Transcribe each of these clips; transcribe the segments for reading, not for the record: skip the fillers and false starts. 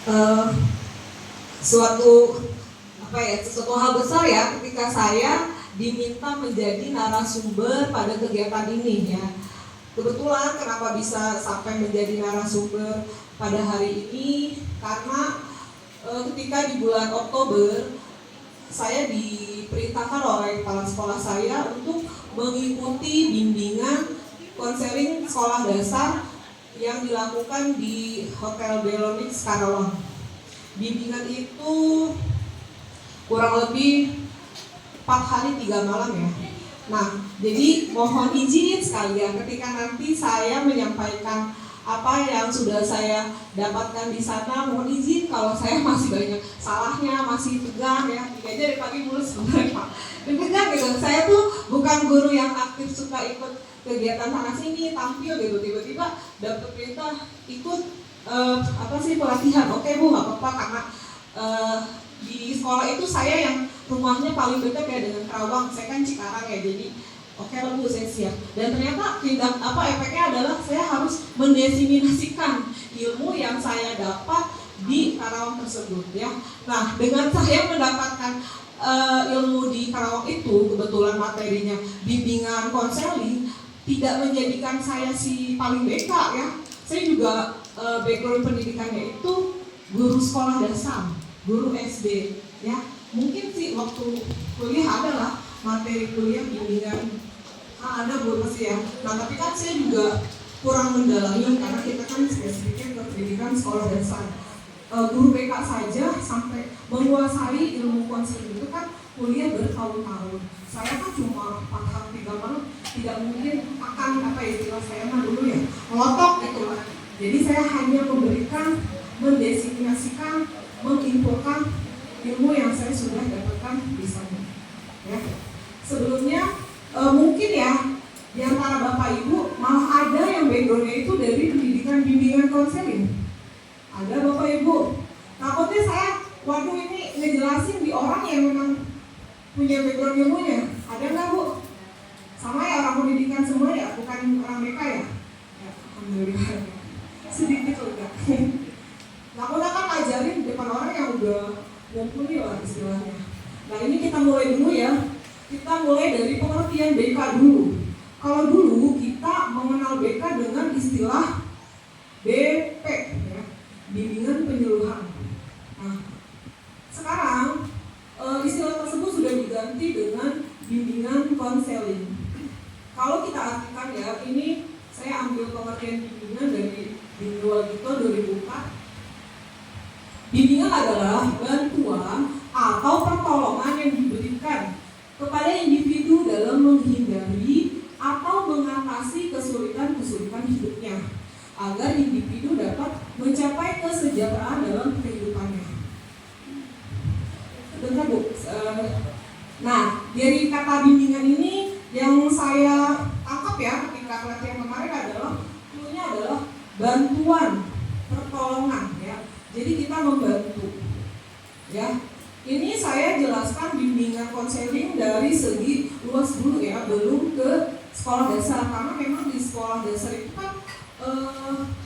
uh, suatu sesuatu hal besar ya ketika saya diminta menjadi narasumber pada kegiatan ini ya. Kebetulan kenapa bisa sampai menjadi narasumber pada hari ini karena ketika di bulan Oktober saya diperintahkan oleh kepala sekolah saya untuk mengikuti bimbingan konseling sekolah dasar yang dilakukan di Hotel Belonix Karawang. Bimbingan itu kurang lebih 4 hari 3 malam ya. Nah, jadi mohon izin sekalian ketika nanti saya menyampaikan apa yang sudah saya dapatkan di sana, mohon izin kalau saya masih banyak salahnya, masih tegang ya. Ini aja dari pagi mulus sebenarnya Pak. Tegang gitu. Saya tuh bukan guru yang aktif suka ikut kegiatan sana sini, tampil gitu. Tiba-tiba dapat perintah ikut pelatihan. Oke Bu, nggak apa-apa karena di sekolah itu saya yang rumahnya paling dekat ya dengan Karawang. Saya kan Cikarang ya, jadi oke lah Bu, saya siap. Dan ternyata efeknya adalah saya harus mendesiminasikan ilmu yang saya dapat di Karawang tersebut ya. Nah, dengan saya mendapatkan ilmu di Karawang itu, kebetulan materinya bimbingan konseling, tidak menjadikan saya si paling BK ya. Saya juga background pendidikannya itu guru sekolah dasar, guru SD ya. Mungkin sih waktu kuliah adalah materi kuliah bimbingan ada Bu pasti ya. Nah tapi kan saya juga kurang mendalami karena kita kan spesifiknya ke pendidikan sekolah dasar. Guru BK saja sampai menguasai ilmu konseling itu kan kuliah bertahun-tahun. Saya kan cuma 4 hari 3 malam, tidak mungkin akan istilah saya mah dulu ya melotok gitu lah. Jadi saya hanya memberikan, mendesiminasikan, menginfokan ilmu yang saya sudah dapatkan di sana ya. Sebelumnya mungkin ya di antara Bapak Ibu malah ada yang backgroundnya itu dari pendidikan bimbingan konseling. Ada Bapak Ibu. Takutnya saya, waduh ini ngejelasin di orang yang memang punya background ilmunya. Ada nggak Bu? Sama ya orang pendidikan semua ya, bukan orang BK ya? Ya, alhamdulillah. Sedikit juga. Takutnya kan ngajarin di depan orang yang udah mumpuni lah istilahnya. Nah ini kita mulai dulu ya. Kita mulai dari pengertian BK dulu. Kalau dulu kita mengenal BK dengan istilah BP ya, bimbingan penyuluhan. Nah, sekarang istilah tersebut sudah diganti dengan bimbingan konseling. Kalau kita artikan ya, ini saya ambil pengertian bimbingan dari Bindul Gito 2004. Bimbingan adalah bantuan atau pertolongan yang diberikan kepada individu dalam menghindari atau mengatasi kesulitan-kesulitan hidupnya agar individu dapat mencapai kesejahteraan dalam kehidupannya. Bentar Bu. Nah, dari kata bimbingan ini yang saya tangkap ya ketika pelatihan kemarin adalah clue-nya adalah bantuan, pertolongan ya. Jadi kita membantu ya. Ini saya jelaskan bimbingan konseling dari segi luas dulu ya, belum ke sekolah dasar karena memang di sekolah dasar itu kan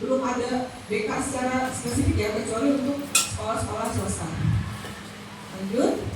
belum ada BK secara spesifik ya, kecuali untuk sekolah-sekolah swasta. Lanjut.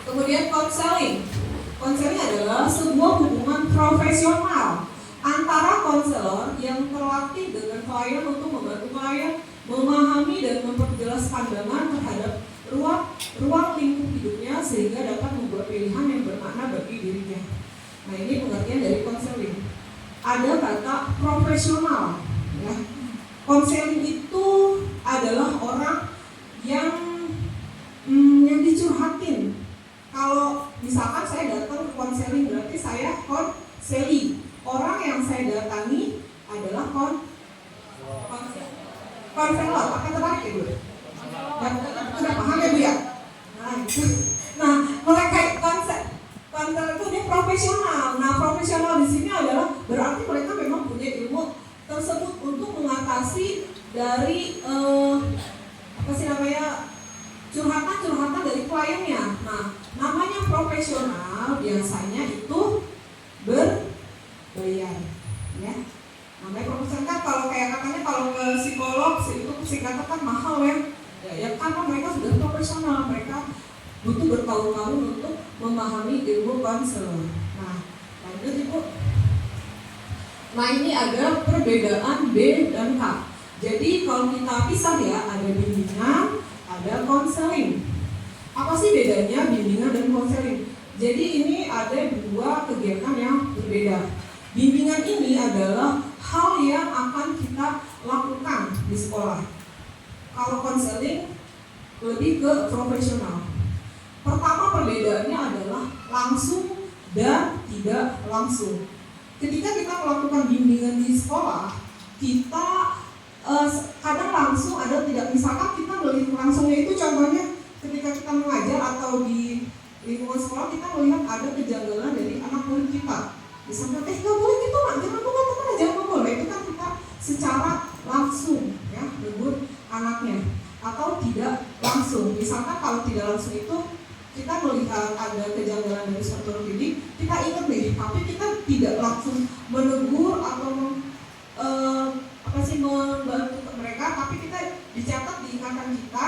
Kemudian konseling. Konseling adalah sebuah hubungan profesional antara konselor yang terlatih dengan klien untuk membantu klien memahami dan memperjelas pandangan terhadap ruang lingkup hidupnya sehingga dapat membuat pilihan yang bermakna bagi dirinya. Nah ini pengertian dari konseling. Ada kata profesional ya. Konseling itu adalah orang yang dicurhatin. Kalau misalkan saya datang ke konseling berarti saya konseli. Orang yang saya datangi adalah konselor. Pakai terbalik ya Bu? Sudah paham ya Bu ya? Nah, mereka konselor itu dia profesional. Nah, profesional di sini adalah berarti mereka memang punya ilmu tersebut untuk mengatasi dari curhatan dari kliennya. Nah, namanya profesional biasanya itu berbayar, ya. Namanya profesional kan kalau kayak katanya kalau ke psikolog itu psikiater kan mahal ya. Ya karena mereka sudah profesional, mereka butuh bertahun-tahun untuk memahami ilmu konselor. Nah, lanjut Ibu. Nah ini ada perbedaan B dan K. Jadi kalau kita pisah ya, ada bimbingan, ada konseling. Apa sih bedanya bimbingan dan konseling? Jadi ini ada dua kegiatan yang berbeda. Bimbingan ini adalah hal yang akan kita lakukan di sekolah. Kalau konseling lebih ke profesional. Pertama perbedaannya adalah langsung dan tidak langsung. Ketika kita melakukan bimbingan di sekolah, kita kadang langsung ada tidak. Misalkan kita melihat langsungnya itu contohnya ketika kita mengajar atau di lingkungan sekolah kita melihat ada kejanggalan dari anak murid kita. Misalnya, nggak boleh gitu Mak, jangan buka teman, jangan boleh. Itu kan kita secara langsung ya menegur anaknya. Atau tidak langsung. Misalkan kalau tidak langsung itu kita melihat ada kejanggalan dari suatu didik, kita ingat nih, tapi kita tidak langsung menegur atau membantu mereka, tapi kita dicatat di ingatan kita,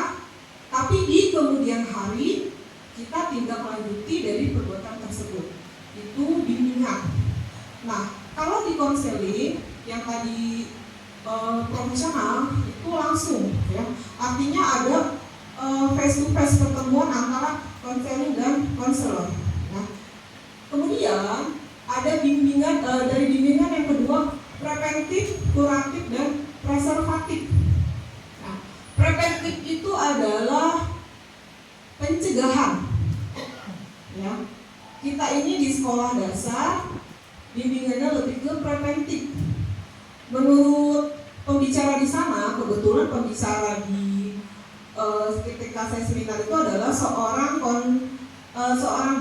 tapi di kemudian hari kita tindak lanjuti dari perbuatan tersebut. Itu bimbingan. Nah, kalau di konseling yang tadi profesional itu langsung ya, artinya ada face to face pertemuan antara konseling dan konselor. Nah, kemudian ada bimbingan dari bimbingan yang kedua preventif, kuratif dan preservatif. Nah, preventif itu adalah pencegahan. Ya, kita ini di sekolah dasar bimbingannya lebih ke preventif. Menurut pembicara di sana, kebetulan pembicara di ketika saya seminar itu adalah seorang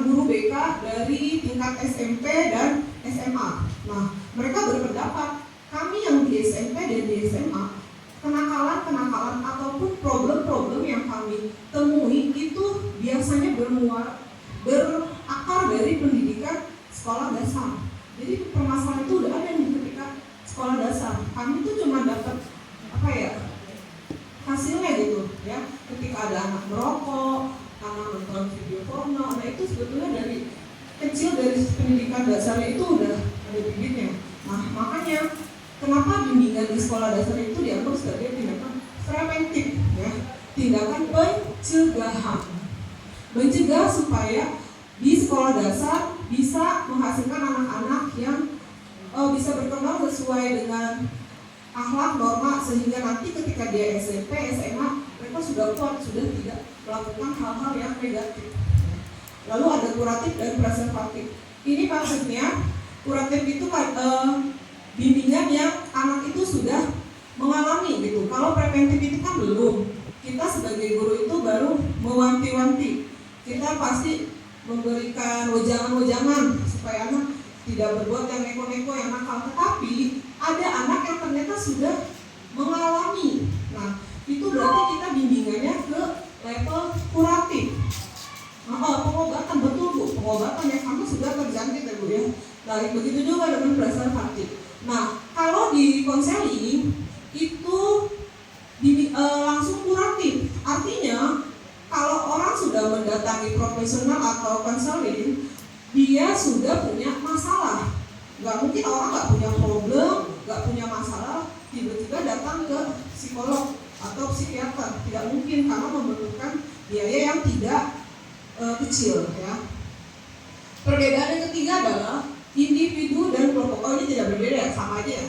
guru BK dari tingkat SMP dan SMA. Nah, mereka berpendapat kami yang di SMP dan di SMA kenakalan ataupun problem-problem yang kami temui itu biasanya berakar dari pendidikan sekolah dasar. Jadi permasalahan itu udah ada di ketika sekolah dasar. Kami itu cuma dapat hasilnya gitu ya. Ketika ada anak merokok, anak nonton video porno, nah itu sebetulnya dari kecil dari pendidikan dasarnya itu udah ada bibitnya. Nah makanya kenapa bimbingan di sekolah dasar itu dianggap sebagai tindakan preventif ya, tindakan pencegahan, mencegah supaya di sekolah dasar bisa menghasilkan anak-anak yang bisa berkembang sesuai dengan akhlak norma, sehingga nanti ketika dia SMP, SMA mereka sudah kuat, sudah tidak melakukan hal-hal yang negatif. Lalu ada kuratif dan preservatif. Ini maksudnya kuratif itu bimbingan yang anak itu sudah mengalami gitu. Kalau preventif itu kan belum. Kita sebagai guru itu baru mewanti-wanti. Kita pasti memberikan wejangan-wejangan supaya anak tidak berbuat yang neko-neko, yang nakal. Tetapi ada anak yang ternyata sudah mengalami. Nah, itu berarti kita bimbingannya ke level kuratif. Pengobatan, betul Bu, pengobatan yang kamu sudah terjangkit ya Bu ya. Nah, begitu juga dengan preservatif. Nah, kalau di konseling itu langsung kuratif. Artinya kalau orang sudah mendatangi profesional atau konseling, dia sudah punya masalah. Gak mungkin orang gak punya problem, gak punya masalah, tiba-tiba datang ke psikolog atau psikiater. Tidak mungkin, karena memerlukan biaya yang tidak kecil ya. Perbedaan yang ketiga adalah individu dan kelompok. Oh, ini tidak berbeda ya, sama aja ya.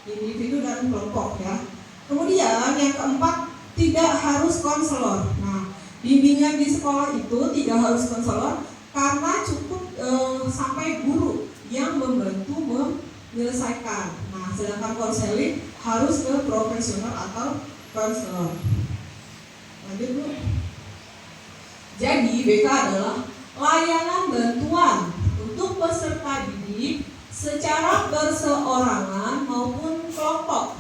Individu dan kelompok ya. Kemudian yang keempat, tidak harus konselor. Nah, bimbingan di sekolah itu tidak harus konselor karena cukup sampai guru yang membantu menyelesaikan. Nah, sedangkan konseling harus ke profesional atau konselor. Lanjut Bu. Jadi BK adalah layanan bantuan untuk peserta didik secara perseorangan maupun kelompok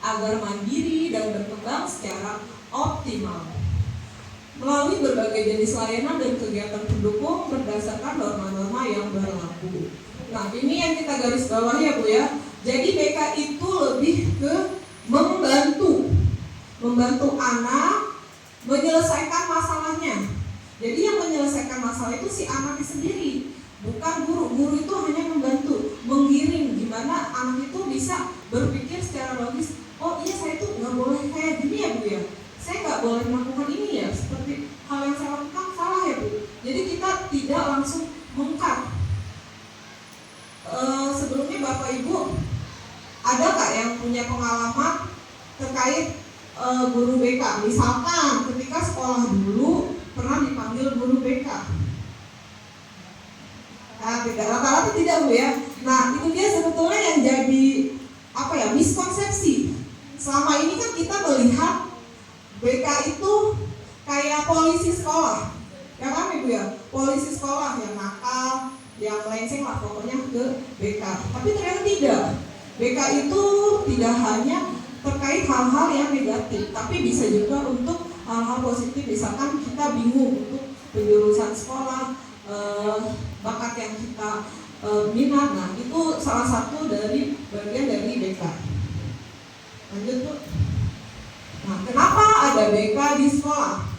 agar mandiri dan berkembang secara optimal melalui berbagai jenis layanan dan kegiatan pendukung berdasarkan norma-norma yang berlaku. Nah, ini yang kita garis bawah ya Bu ya. Jadi BK itu lebih ke membantu anak menyelesaikan masalahnya. Jadi yang menyelesaikan masalah itu si anaknya sendiri, bukan guru. Guru itu hanya membantu, menggiring gimana anak itu bisa berpikir secara logis. Oh iya, saya tuh nggak boleh kayak gini ya Bu ya, saya nggak boleh melakukan ini ya, seperti hal yang saya lakukan salah ya Bu. Jadi kita tidak langsung mengkat. Sebelumnya Bapak Ibu ada nggak yang punya pengalaman terkait guru BK? Misalkan ketika sekolah dulu pernah dipanggil guru BK. Nah, tidak, rata-rata tidak Bu ya. Nah, itu dia sebetulnya yang jadi miskonsepsi. Selama ini kan kita melihat BK itu kayak polisi sekolah, ya kan Ibu ya, polisi sekolah yang nakal, yang melenceng lah pokoknya ke BK. Tapi ternyata tidak. BK itu tidak hanya terkait hal-hal yang negatif, tapi bisa juga untuk hal-hal positif. Misalkan kita bingung untuk penjurusan sekolah, bakat yang kita minat, nah itu salah satu dari bagian dari BK. Lanjut Bu. Nah, kenapa ada BK di sekolah?